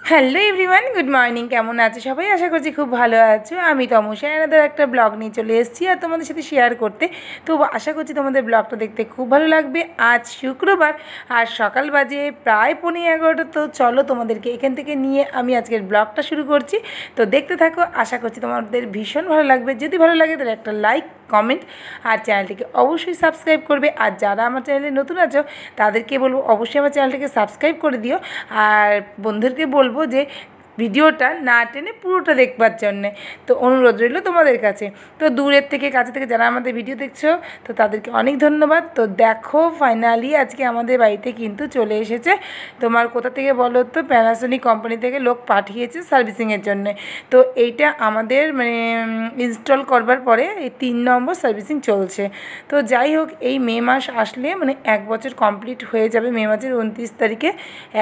Hello everyone, good morning. কেমন আছো সবাই? আশা করছি খুব ভালো আছো। আমি তমসা এনাদের একটা ব্লগ নিয়ে চলে এসেছি আর তোমাদের সাথে শেয়ার করতে। তো আশা করছি তোমাদের ব্লগটা দেখতে খুব ভালো লাগবে। আজ শুক্রবার আর সকাল বাজে প্রায় 11:15। তো চলো তোমাদেরকে এখান থেকে নিয়ে আমি আজকের ব্লগটা শুরু করছি। তো দেখতে থাকো, আশা করছি তোমাদের ভীষণ ভালো লাগবে। যদি ভালো লাগে তাহলে একটা লাইক, কমেন্ট আর চ্যানেলটিকে অবশ্যই সাবস্ক্রাইব করবে। আর যারা আমার চ্যানেলে নতুন আছো তাদেরকে বলবো অবশ্যই আমার চ্যানেলটিকে সাবস্ক্রাইব করে দিও। আর বন্ধুদেরকে বলবো যে ভিডিওটা না টেনে পুরোটা দেখবার জন্যে। তো অনুরোধ রইল তোমাদের কাছে। তো দূরের থেকে কাছে থেকে যারা আমাদের ভিডিও দেখছো তো তাদেরকে অনেক ধন্যবাদ। তো দেখো ফাইনালি আজকে আমাদের বাড়িতে কিন্তু চলে এসেছে। তোমার কোথা থেকে বলো তো, প্যানাসোনিক কোম্পানি থেকে লোক পাঠিয়েছে সার্ভিসিংয়ের জন্যে। তো এইটা আমাদের মানে ইনস্টল করবার পরে এই 3 নম্বর সার্ভিসিং চলছে। তো যাই হোক, এই মে মাস আসলে মানে 1 বছর কমপ্লিট হয়ে যাবে। মে মাসের 29 তারিখে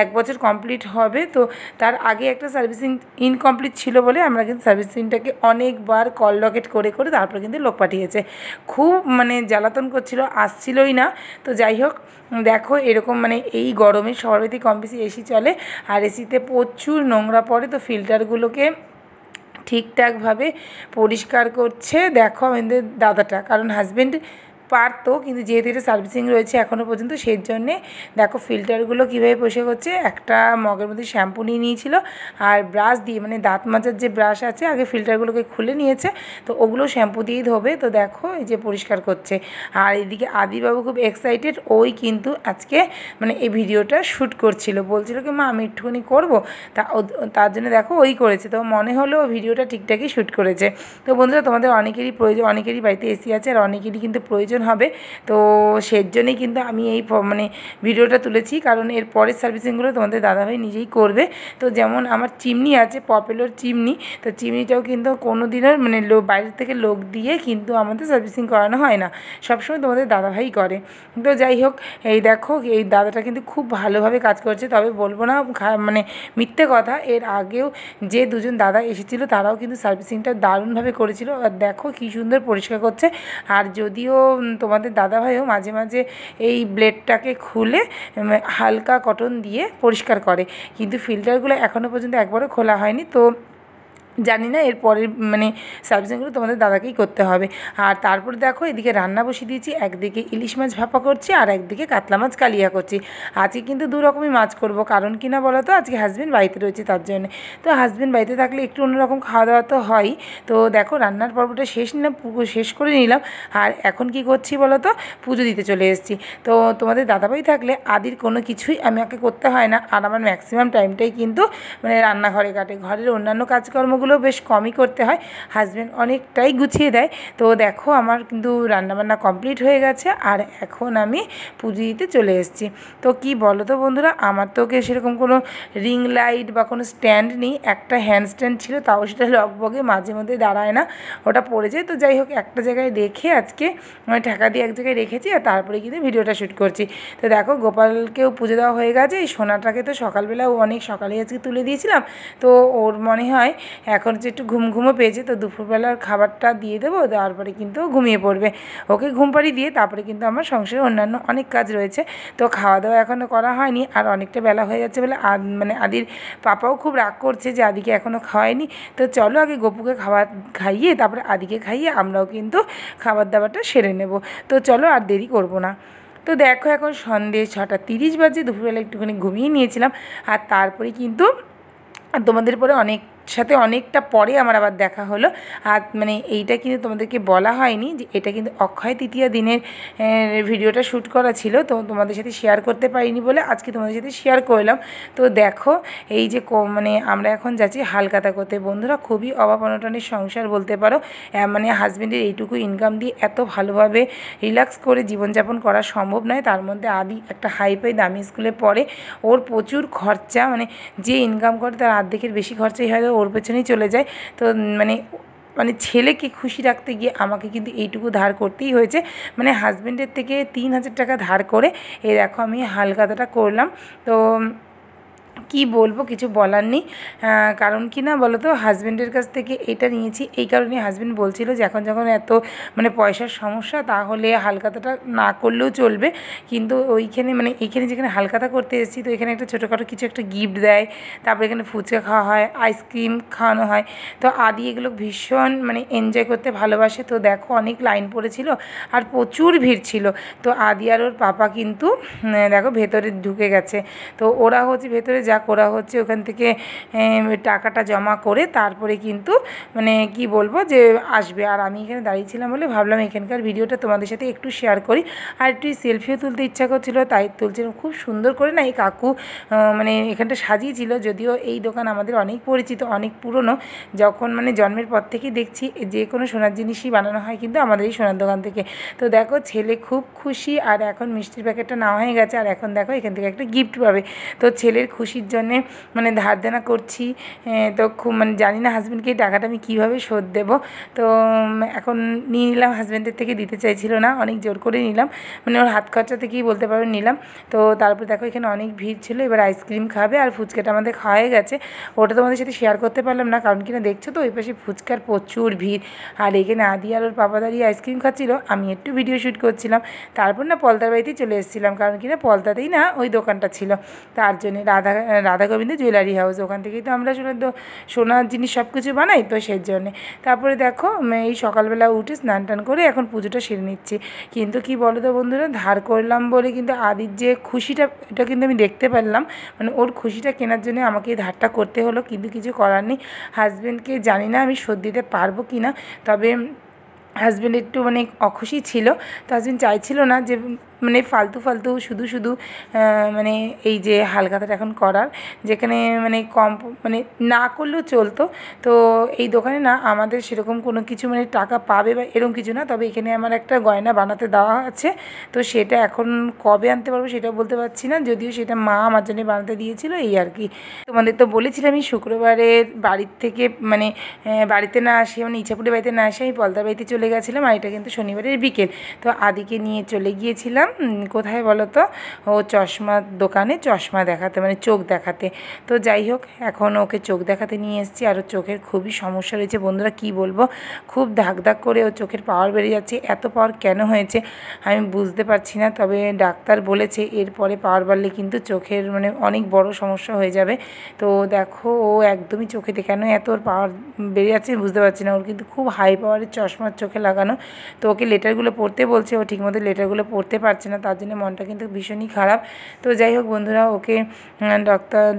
1 বছর কমপ্লিট হবে। তো তার আগে একটা সার্ভিসিং ইনকমপ্লিট ছিল বলে আমরা কিন্তু সার্ভিসিংটাকে অনেকবার কল লকেট করে করে তারপরে কিন্তু লোক পাঠিয়েছে। খুব মানে জ্বালাতন করছিল, আসছিলই না। তো যাই হোক, দেখো এরকম মানে এই গরমে সবার বাড়িতে কম বেশি এসি চলে আর এসিতে প্রচুর নোংরা পড়ে। তো ফিল্টারগুলোকে ঠিকঠাকভাবে পরিষ্কার করছে দেখো আমাদের দাদাটা, কারণ হাজব্যান্ড পারতো কিন্তু যেহেতু এটা সার্ভিসিং রয়েছে এখনও পর্যন্ত, সেই জন্যে দেখো ফিল্টারগুলো কীভাবে পরিষ্কার করছে। একটা মগের মধ্যে শ্যাম্পু নিয়ে নিয়েছিল আর ব্রাশ দিয়ে মানে দাঁত মাজার যে ব্রাশ আছে আগে ফিল্টারগুলোকে খুলে নিয়েছে, তো ওগুলো শ্যাম্পু দিয়েই ধোবে। তো দেখো এই যে পরিষ্কার করছে। আর এদিকে আদিবাবু খুব এক্সাইটেড, ওই কিন্তু আজকে মানে এই ভিডিওটা শ্যুট করছিল, বলছিল কি মা আমি একটুখানি করবো, তার জন্য দেখো ওই করেছে। তো মনে হলো ভিডিওটা ঠিকঠাকই শ্যুট করেছে। তো বন্ধুরা তোমাদের অনেকেরই প্রয়োজন, অনেকেরই বাড়িতে এসি আছে আর অনেকেরই কিন্তু প্রয়োজন হবে। তো সেই জন্যই কিন্তু আমি এই মানে ভিডিওটা তুলেছি, কারণ এর পরের সার্ভিসিংগুলো তোমাদের দাদাভাই নিজেই করবে। তো যেমন আমার চিমনি আছে, পপুলার চিমনি, তো চিমনিটাও কিন্তু কোনো দিনের মানে বাইরের থেকে লোক দিয়ে কিন্তু আমাদের সার্ভিসিং করানো হয় না, সবসময় তোমাদের দাদাভাই করে। তো যাই হোক, এই দেখো এই দাদাটা কিন্তু খুব ভালোভাবে কাজ করছে। তবে বলবো না মানে মিথ্যে কথা, এর আগেও যে দুজন দাদা এসেছিলো তারাও কিন্তু সার্ভিসিংটা দারুণভাবে করেছিল। আর দেখো কী সুন্দর পরিষ্কার করছে। আর যদিও তোমাদের দাদাভাইও মাঝে মাঝে এই ব্লেডটাকে খুলে হালকা কটন দিয়ে পরিষ্কার করে, কিন্তু ফিল্টারগুলো এখনও পর্যন্ত একবারও খোলা হয়নি। তো জানি না এরপরের মানে সার্ভিসিংগুলো তোমাদের দাদাকেই করতে হবে। আর তারপরে দেখো এদিকে রান্না বসিয়ে দিয়েছি, একদিকে ইলিশ মাছ ভাপা করছি আর একদিকে কাতলা মাছ কালিয়া করছি। আজকে কিন্তু 2 রকমই মাছ করব, কারণ কি না বলো তো, আজকে হাজব্যান্ড বাড়িতে রয়েছে তার জন্য। তো হাজব্যান্ড বাড়িতে থাকলে একটু অন্যরকম খাওয়া দাওয়া তো হয়ই। তো দেখো রান্নার পর্বটা শেষ করে নিলাম। আর এখন কি করছি বলো তো, পুজো দিতে চলে এসেছি। তো তোমাদের দাদাভাই থাকলে আদির কোনো কিছুই আমাকে করতে হয় না, আর আমার ম্যাক্সিমাম টাইমটাই কিন্তু মানে রান্নাঘরে কাটে। ঘরের অন্যান্য কাজকর্মগুলো বেশ কমই করতে হয়, হাজব্যান্ড অনেকটাই গুছিয়ে দেয়। তো দেখো আমার কিন্তু রান্নাবান্না কমপ্লিট হয়ে গেছে আর এখন আমি পুজো দিতে চলে এসেছি। তো কি বলো তো বন্ধুরা, আমার তো সেরকম কোনো রিং লাইট বা কোনো স্ট্যান্ড নেই। একটা হ্যান্ড স্ট্যান্ড ছিল, তাও সেটা লগবগে মাঝে মধ্যে দাঁড়ায় না, ওটা পড়ে যায়। তো যাই হোক, একটা জায়গায় রেখে আজকে মানে ঢাকা দিয়ে এক জায়গায় রেখেছি আর তারপরে কিন্তু ভিডিওটা শ্যুট করছি। তো দেখো গোপালকেও পুজো দেওয়া হয়ে গেছে। এই সোনাটাকে তো সকালবেলা অনেক সকালে আজকে তুলে দিয়েছিলাম। তো ওর মনে হয় এখন যে একটু ঘুমও পেয়েছে, তো দুপুরবেলার খাবারটা দিয়ে দেবো, তারপরে কিন্তু ঘুমিয়ে পড়বে। ওকে ঘুম পাড়িয়ে দিয়ে তারপরে কিন্তু আমার সংসারে অন্যান্য অনেক কাজ রয়েছে। তো খাওয়া দাওয়া এখনও করা হয়নি আর অনেকটা বেলা হয়ে যাচ্ছে বলে মানে আদির পাপাও খুব রাগ করছে যে আদিকে এখনও খাওয়ায়নি। তো চলো আগে গপুকে খাইয়ে তারপরে আদিকে খাইয়ে আমরাও কিন্তু খাবার দাবারটা সেরে নেব। তো চলো আর দেরি করব না। তো দেখো এখন সন্ধ্যে 6:30 বাজে, দুপুরবেলা একটুখানি ঘুমিয়ে নিয়েছিলাম আর তারপরে কিন্তু তোমাদের পরে অনেকটা পরে আমার আবার দেখা হলো। আর মানে এইটা কিন্তু তোমাদেরকে বলা হয়নি যে এটা কিন্তু অক্ষয় তৃতীয়া দিনের ভিডিওটা শ্যুট করা ছিল, তো তোমাদের সাথে শেয়ার করতে পারিনি বলে আজকে তোমাদের সাথে শেয়ার করলাম। তো দেখো এই যে মানে আমরা এখন যাচ্ছি হালখাতা করতে। বন্ধুরা খুবই অভাব অনটনের সংসার বলতে পারো, মানে হাজব্যান্ডের এইটুকু ইনকাম দিয়ে এত ভালোভাবে রিল্যাক্স করে জীবনযাপন করা সম্ভব নয়। তার মধ্যে আদি একটা হাইফাই দামি স্কুলে পড়ে, ওর প্রচুর খরচা, মানে যে ইনকাম করে তার অর্ধেকের বেশি খরচাই হয় ওর পেছনেই চলে যায়। তো মানে ছেলেকে খুশি রাখতে গিয়ে আমাকে কিন্তু এইটুকু ধার করতেই হয়েছে। মানে হাজব্যান্ডের থেকে 3,000 টাকা ধার করে এই দেখো আমি হালখাতাটা করলাম। তো কি বলবো, কিছু বলার নেই। কারণ কি না বলো তো, হাজব্যান্ডের কাছ থেকে এটা নিয়েছি এই কারণে, হাজব্যান্ড বলছিল যে এখন যখন এত মানে পয়সার সমস্যা তাহলে হালখাতাটা না করলেও চলবে, কিন্তু ওইখানে মানে এইখানে যেখানে হালখাতা করতে এসেছি তো এখানে একটা ছোটোখাটো কিছু একটা গিফট দেয়, তারপরে এখানে ফুচকা খাওয়া হয়, আইসক্রিম খাওয়ানো হয়। তো আদি এগুলো ভীষণ মানে এনজয় করতে ভালোবাসে। তো দেখো অনেক লাইন পড়েছিল আর প্রচুর ভিড় ছিল। তো আদি আর ওর পাপা কিন্তু দেখো ভেতরে ঢুকে গেছে। তো ওরা হচ্ছে ভেতরে যাক, ওরা হচ্ছে ওখান থেকে টাকাটা জমা করে তারপরে কিন্তু মানে কি বলবো যে আসবে। আর আমি এখানে দাঁড়িয়েছিলাম বলে ভাবলাম এখানকার ভিডিওটা তোমাদের সাথে একটু শেয়ার করি। আর একটু সেলফিও তুলতে ইচ্ছা করছিলো তাই তুলছিলাম। খুব সুন্দর করে না এই কাকু মানে এখানটা সাজিয়েছিল। যদিও এই দোকান আমাদের অনেক পরিচিত, অনেক পুরনো, যখন মানে জন্মের পর থেকেই দেখছি যে কোনো সোনার জিনিসই বানানো হয় কিন্তু আমাদের এই সোনার দোকান থেকে। তো দেখো ছেলে খুব খুশি, আর এখন মিষ্টির প্যাকেটটা নেওয়া হয়ে গেছে, আর এখন দেখো এখান থেকে একটা গিফট পাবে। তো ছেলের খুশির জন্যে মানে ধার দেনা করছি। তো খুব মানে জানি না হাজব্যান্ডকে এই টাকাটা আমি কীভাবে শোধ দেবো। তো এখন নিয়ে নিলাম, হাজব্যান্ডের থেকে দিতে চাইছিল না, অনেক জোর করে নিলাম, মানে ওর হাত খরচা থেকেই বলতে পারো নিলাম। তো তারপর দেখো এখানে অনেক ভিড় ছিল, এবার আইসক্রিম খাবে আর ফুচকাটা আমাদের খাওয়া হয়ে গেছে। ওটা তোমাদের সাথে শেয়ার করতে পারলাম না কারণ কিনা দেখছো তো ওই পাশে ফুচকার প্রচুর ভিড়, আর এখানে আদি আর ওর পাপা দাঁড়িয়ে আইসক্রিম খাচ্ছিলো, আমি একটু ভিডিও শ্যুট করছিলাম। তারপর না পলতার বাড়িতেই চলে এসেছিলাম কারণ কিনা পলতাতেই না ওই দোকানটা ছিল, তার জন্যে রাধা গোবিন্দ জুয়েলারি হাউস, ওখান থেকেই তো আমরা সোনার জিনিস সব কিছু বানাই, তো সেই জন্যে। তারপরে দেখো এই সকালবেলা উঠে স্নান টান করে এখন পুজোটা সেরে নিচ্ছি। কিন্তু কি বলো তো বন্ধুরা, ধার করলাম বলে কিন্তু আদির যে খুশিটা এটা কিন্তু আমি দেখতে পারলাম, মানে ওর খুশিটা কেনার জন্য আমাকে এই ধারটা করতে হলো, কিন্তু কিছু করার নেই। হাজব্যান্ডকে জানি না আমি শোধ দিতে পারবো কি না, তবে হাজব্যান্ড একটু মানে অখুশি ছিল। তো হাজব্যান্ড চাইছিল না যে মানে ফালতু শুধু মানে এই যে হালখাতাটা এখন করার, যেখানে মানে কম মানে না করলেও চলতো। তো এই দোকানে না আমাদের সেরকম কোনো কিছু মানে টাকা পাবে বা এরকম কিছু না, তবে এখানে আমার একটা গয়না বানাতে দেওয়া আছে। তো সেটা এখন কবে আনতে পারবো সেটা বলতে পারছি না, যদিও সেটা মা আমার জন্য বানাতে দিয়েছিল এই আর কি। তোমাদের তো বলেছিলাম আমি শুক্রবারে বাড়ির থেকে মানে বাড়িতে না আসি, মানে ইচ্ছাপুরের বাড়িতে না আসি, আমি পলতার বাড়িতে চলে গেছিলাম, আর এটা কিন্তু শনিবারের বিকেল। তো আদিকে নিয়ে চলে গিয়েছিলাম কোথায় বলো তো, ও চশমার দোকানে চশমা দেখাতে, মানে চোখ দেখাতে। তো যাই হোক এখন ওকে চোখ দেখাতে নিয়ে এসেছি, আর ওর চোখের খুবই সমস্যা রয়েছে বন্ধুরা, কি বলবো, খুব দাগ করে ওর চোখের পাওয়ার বেড়ে যাচ্ছে। এত পাওয়ার কেন হয়েছে আমি বুঝতে পারছি না, তবে ডাক্তার বলেছে এরপরে পাওয়ার বাড়লে কিন্তু চোখের মানে অনেক বড় সমস্যা হয়ে যাবে। তো দেখো ও একদমই চোখেতে কেন এত ওর পাওয়ার বেড়ে যাচ্ছে বুঝতে পারছি না। ওর কিন্তু খুব হাই পাওয়ারের চশমার চোখে লাগানো, তো ওকে লেটারগুলো পড়তে বলছে, ও ঠিকমতো লেটারগুলো পড়তে পারছে না, তার জন্য মনটা কিন্তু ভীষণই খারাপ। তো যাই হোক বন্ধুরা, ওকে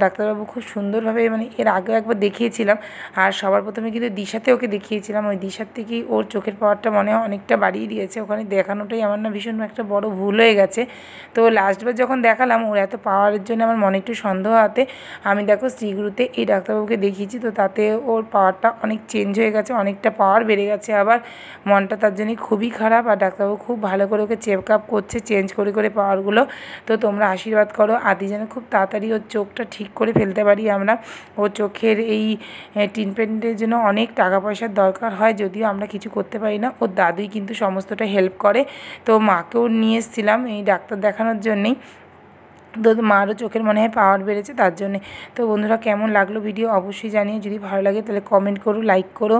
ডাক্তারবাবু খুব সুন্দরভাবে মানে এর আগেও একবার দেখিয়েছিলাম, আর সবার প্রথমে কিন্তু দিশাতে ওকে দেখিয়েছিলাম, ওই দিশার থেকেই ওর চোখের পাওয়ারটা মনে হয় অনেকটা বাড়িয়ে দিয়েছে। ওখানে দেখানোটাই আমার না ভীষণ একটা বড় ভুল হয়ে গেছে। তো লাস্টবার যখন দেখালাম ওর এত পাওয়ারের জন্য আমার মনে একটু সন্দেহ হাতে আমি দেখো শ্রীগুরুতে এই ডাক্তারবাবুকে দেখিয়েছি, তো তাতে ওর পাওয়ারটা অনেক চেঞ্জ হয়ে গেছে, অনেকটা পাওয়ার বেড়ে গেছে। আবার মনটা তার জন্যই খুবই খারাপ, আর ডাক্তারবাবু খুব ভালো করে ওকে চেক আপ করছে, চেঞ্জ করে পাওয়ারগুলো। তো তোমরা আশীর্বাদ করো আদি যেন খুব তাড়াতাড়ি ওর চোখটা ঠিক করে ফেলতে পারি আমরা। ওর চোখের এই ট্রিটমেন্টের জন্য অনেক টাকা পয়সার দরকার হয়, যদিও আমরা কিছু করতে পারি না, ওর দাদুই কিন্তু সমস্তটা হেল্প করে। তো মাকেও নিয়ে এসেছিলাম এই ডাক্তার দেখানোর জন্যেই, তো মারও চোখের মনে হয় পাওয়ার বেড়েছে তার জন্যে। তো বন্ধুরা কেমন লাগলো ভিডিও অবশ্যই জানিও, যদি ভালো লাগে তাহলে কমেন্ট করো, লাইক করো,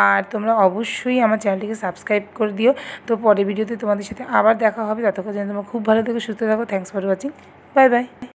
আর তোমরা অবশ্যই আমার চ্যানেলটিকে সাবস্ক্রাইব করে দিও। তো পরের ভিডিওতে তোমাদের সাথে আবার দেখা হবে, ততক্ষণ যেন তোমরা খুব ভালো থেকো, সুস্থ থাকো। Thanks for watching, bye bye.